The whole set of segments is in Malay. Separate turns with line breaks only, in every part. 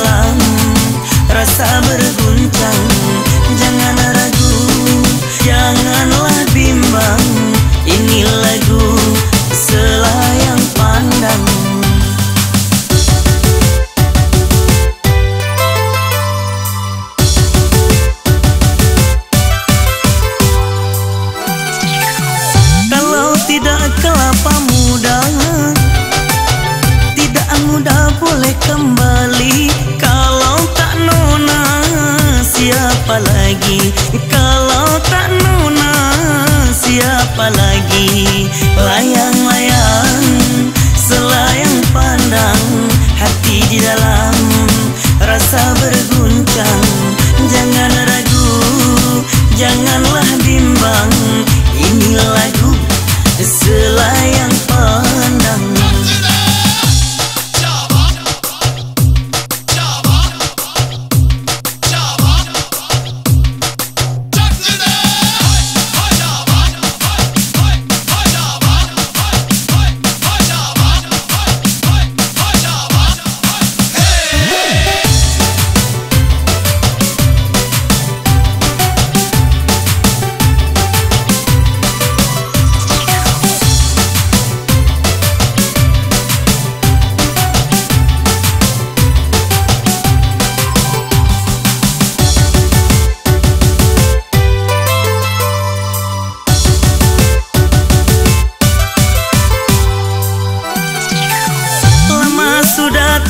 dalam rasa berguncang. Jangan ragu, janganlah bimbang, ini lagu selayang pandang. Kalau tidak kelapa muda, tidak muda boleh kembali. Kalau tak nona, siapa lagi? Kalau tak nona, siapa lagi? Layang-layang, selayang pandang, hati di dalam rasa berguncang. Jangan ragu, janganlah bimbang, ini lagu selayang pandang.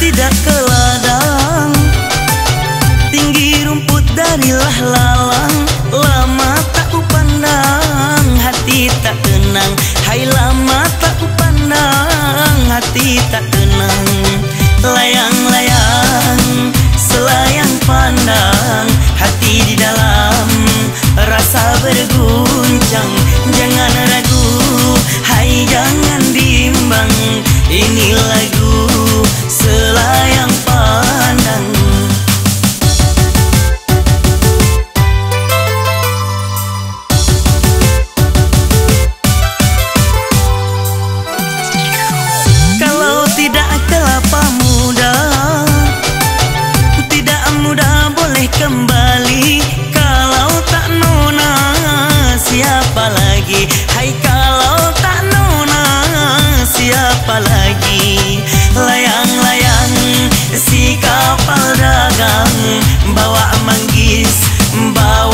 Tidak ke ladang, tinggi rumput darilah lalang. Lama tak ku pandang, hati tak tenang. Hai lama tak ku pandang, hati tak tenang. Layang-layang, selayang pandang, hati di dalam rasa berguncang. Jangan ragu, hai jangan bimbang, ini lagu selayang pandang. Kalau tidak kelapa muda, tidak muda boleh kembali. Kalau tak nona, siapa lagi? Hai kalau tak nona, siapa lagi? Layang-layang, si kapal dagang, bawa manggis, bawa